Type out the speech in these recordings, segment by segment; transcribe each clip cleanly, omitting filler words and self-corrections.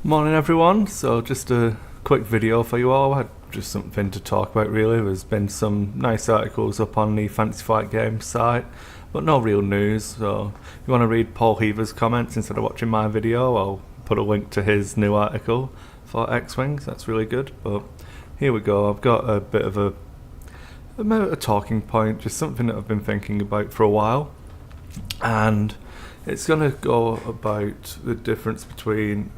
Morning everyone, so just a quick video for you all. I had just something to talk about really. There's been some nice articles up on the Fantasy Flight Games site, but no real news, so if you want to read Paul Heaver's comments instead of watching my video, I'll put a link to his new article for X-Wings. That's really good. But here we go. I've got a bit of a talking point, just something that I've been thinking about for a while, and it's going to go about the difference between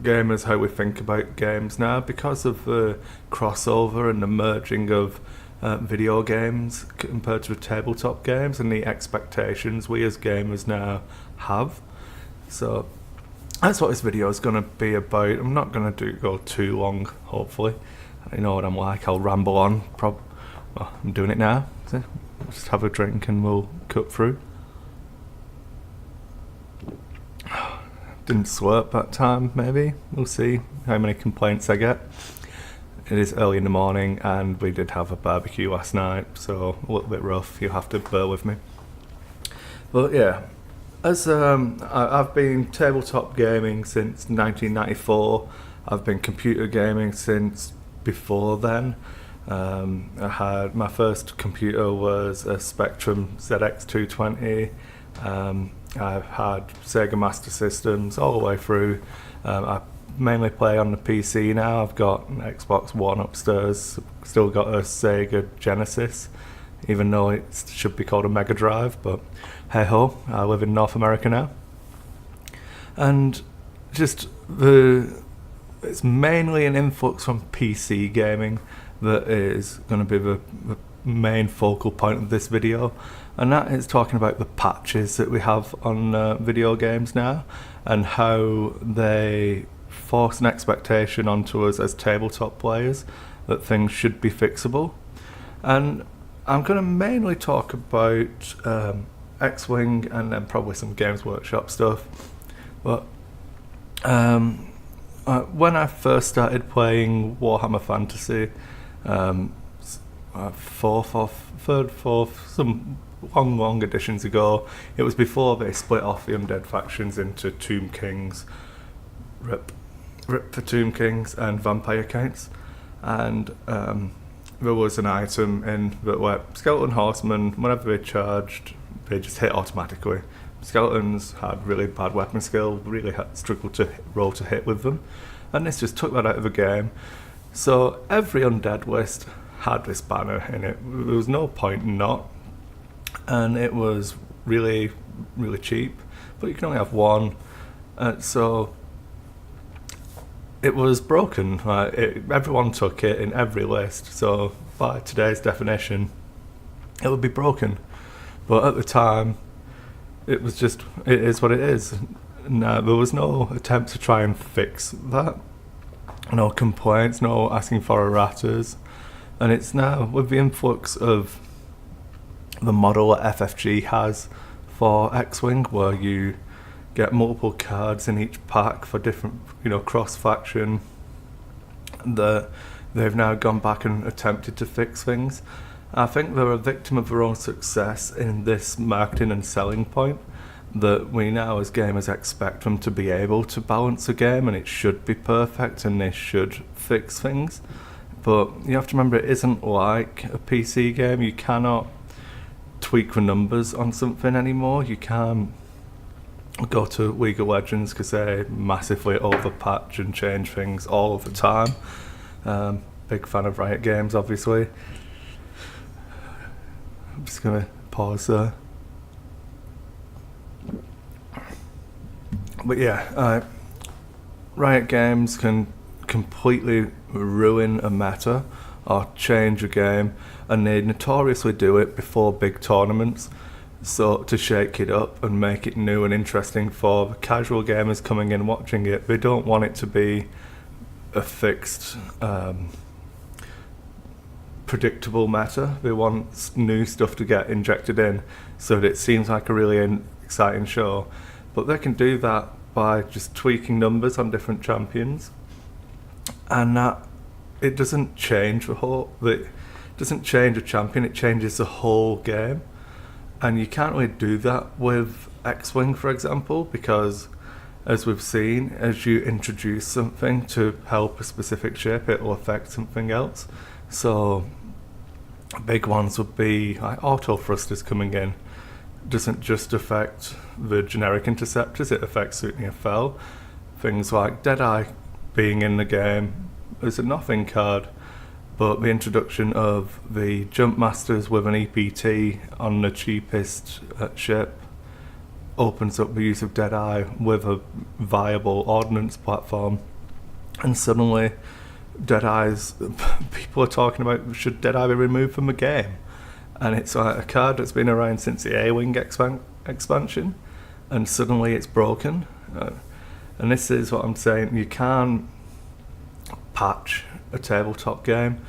gamers, how we think about games now, because of the crossover and the merging of video games compared to tabletop games and the expectations we as gamers now have. So that's what this video is going to be about. I'm not going to go too long, hopefully. You know what I'm like, I'll ramble on. Well, I'm doing it now. So just have a drink and we'll cut through. Didn't slurp that time, maybe. We'll see how many complaints I get. It is early in the morning and we did have a barbecue last night, so a little bit rough. You'll have to bear with me. But yeah, as I've been tabletop gaming since 1994. I've been computer gaming since before then. I had my first computer was a Spectrum ZX220. I've had Sega Master Systems all the way through. I mainly play on the PC now. I've got an Xbox One upstairs, still got a Sega Genesis, even though it should be called a Mega Drive, but hey ho, I live in North America now. And just it's mainly an influx from PC gaming that is going to be the main focal point of this video, and that is talking about the patches that we have on video games now and how they force an expectation onto us as tabletop players that things should be fixable. And I'm going to mainly talk about X-Wing and then probably some Games Workshop stuff. But when I first started playing Warhammer Fantasy, fourth, some long editions ago. It was before they split off the undead factions into Tomb Kings, rip for Tomb Kings, and Vampire Counts. And there was an item in that where Skeleton Horsemen, whenever they charged, they just hit automatically. Skeletons had really bad weapon skill, really struggled to roll to hit with them, and this just took that out of the game. So every undead list had this banner in it. There was no point not, and it was really cheap, but you can only have one, so it was broken. Everyone took it in every list, so by today's definition it would be broken, but at the time it was just, it is what it is. Now there was no attempt to try and fix that, no complaints, no asking for erratas. And it's now, with the influx of the model that FFG has for X-Wing, where you get multiple cards in each pack for different, cross-faction, that they've now gone back and attempted to fix things. I think they're a victim of their own success in this marketing and selling point, that we now as gamers expect them to be able to balance a game and it should be perfect and they should fix things. But you have to remember, it isn't like a PC game. You cannot tweak the numbers on something anymore. You can't go to League of Legends because they massively overpatch and change things all of the time. Big fan of Riot Games, obviously. I'm just going to pause there. But yeah, Riot Games can completely ruin a meta or change a game, and they notoriously do it before big tournaments, so to shake it up and make it new and interesting for the casual gamers coming in watching it. They don't want it to be a fixed predictable meta. They want new stuff to get injected in so that it seems like a really exciting show, but they can do that by just tweaking numbers on different champions, and that it doesn't change it doesn't change a champion, it changes the whole game. And you can't really do that with X-Wing, for example, because as we've seen, as you introduce something to help a specific ship, it will affect something else. So big ones would be like auto thrusters coming in. Doesn't just affect the generic interceptors, it affects certainly FL. Things like Deadeye being in the game is a nothing card, but the introduction of the jump masters with an EPT on the cheapest ship opens up the use of Deadeye with a viable ordnance platform, and suddenly Deadeye's people are talking about, should Deadeye be removed from the game? And it's a card that's been around since the A-Wing expansion, and suddenly it's broken. And this is what I'm saying, you can't patch a tabletop game.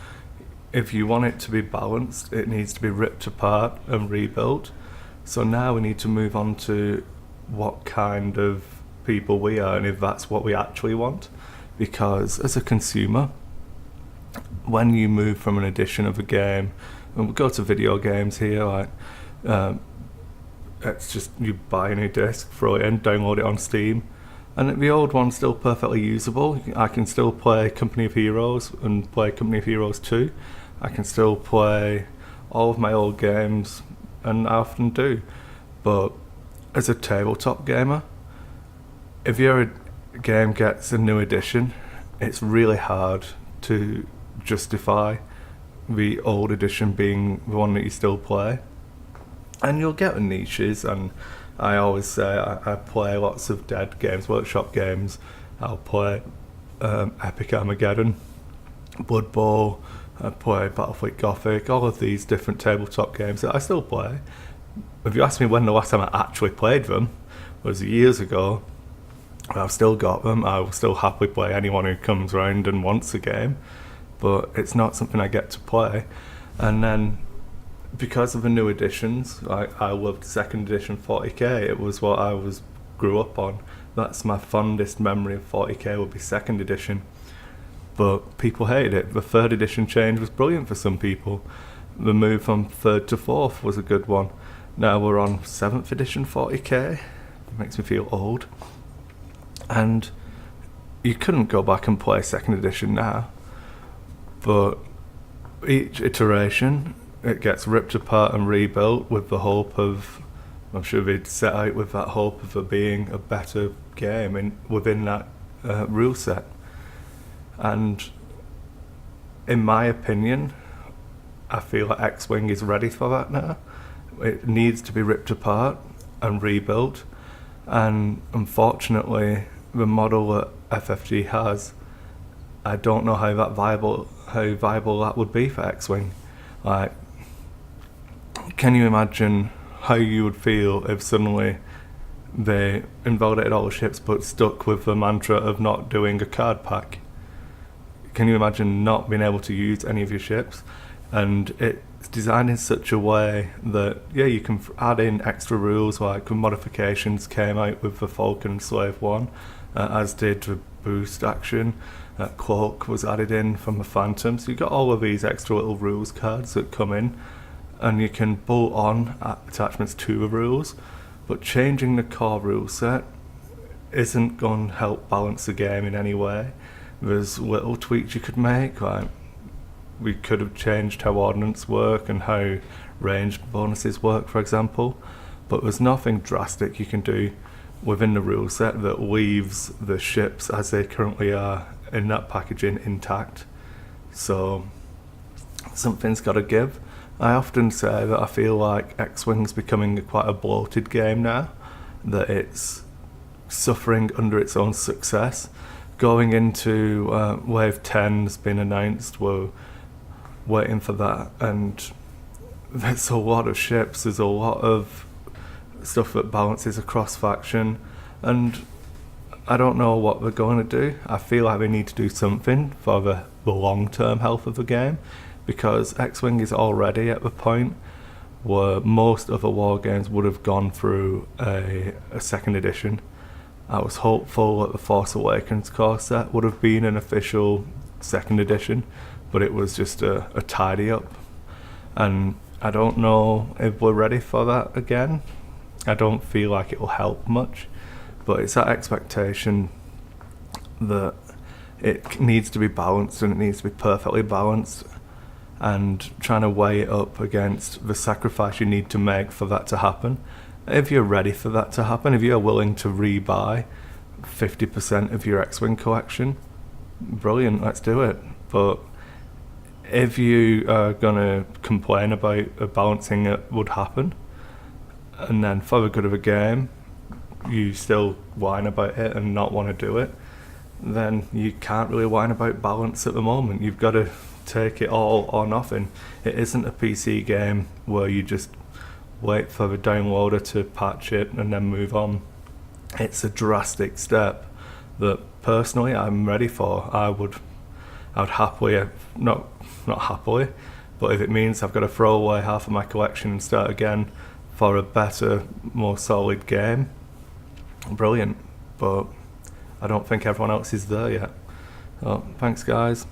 If you want it to be balanced, it needs to be ripped apart and rebuilt. So now we need to move on to what kind of people we are, and if that's what we actually want. Because as a consumer, when you move from an edition of a game, and we go to video games here, like it's just you buy a new disc, throw it in, download it on Steam, and the old one's still perfectly usable. I can still play Company of Heroes and play Company of Heroes 2. I can still play all of my old games, and I often do. But as a tabletop gamer, if your game gets a new edition, it's really hard to justify the old edition being the one that you still play. And you'll get the niches, and I always say I play lots of Dead games, Workshop games. I'll play Epic Armageddon, Blood Bowl, I play Battlefleet Gothic, all of these different tabletop games that I still play. If you ask me when the last time I actually played them, was years ago. I've still got them. I will still happily play anyone who comes around and wants a game, but it's not something I get to play. And then because of the new editions, I loved second edition 40k. It was what I grew up on. That's my fondest memory of 40k, would be second edition. But people hated it. The third edition change was brilliant for some people. The move from third to fourth was a good one. Now we're on 7th edition 40k. It makes me feel old. And you couldn't go back and play second edition now. But each iteration, it gets ripped apart and rebuilt with the hope of, I'm sure they'd set out with that hope of it being a better game within that rule set. And in my opinion, I feel like X-Wing is ready for that now. It needs to be ripped apart and rebuilt, and unfortunately the model that FFG has, I don't know how viable that would be for X-Wing. Like, can you imagine how you would feel if suddenly they invalidated all the ships but stuck with the mantra of not doing a card pack? Can you imagine not being able to use any of your ships? And it's designed in such a way that, yeah, you can add in extra rules, like when modifications came out with the Falcon and Slave 1, as did the boost action. Cloak was added in from the Phantom. So you've got all of these extra little rules cards that come in, and you can bolt on attachments to the rules. But changing the core rule set isn't going to help balance the game in any way. There's little tweaks you could make, like we could have changed how ordnance work and how ranged bonuses work, for example, but there's nothing drastic you can do within the rule set that leaves the ships as they currently are in that packaging intact. So something's got to give. I often say that I feel like X-Wing's becoming quite a bloated game now, that it's suffering under its own success. Going into Wave 10 has been announced, we're waiting for that, and there's a lot of ships, there's a lot of stuff that balances across faction, and I don't know what they're going to do. I feel like they need to do something for the long-term health of the game, because X-Wing is already at the point where most other war games would have gone through a second edition. I was hopeful that the Force Awakens core set would have been an official second edition, but it was just a tidy up. And I don't know if we're ready for that again. I don't feel like it will help much. but it's that expectation that it needs to be balanced, and it needs to be perfectly balanced, and trying to weigh it up against the sacrifice you need to make for that to happen. If you're ready for that to happen, if you're willing to rebuy 50% of your X-Wing collection, brilliant, let's do it. But if you are going to complain about a balancing that would happen, and then for the good of a game, you still whine about it and not want to do it, then you can't really whine about balance at the moment. You've got to take it all or nothing. It isn't a PC game where you just wait for the downloader to patch it and then move on. It's a drastic step that personally I'm ready for. I'd happily, not happily, but if it means I've got to throw away half of my collection and start again for a better, more solid game, brilliant. But I don't think everyone else is there yet. So, thanks guys.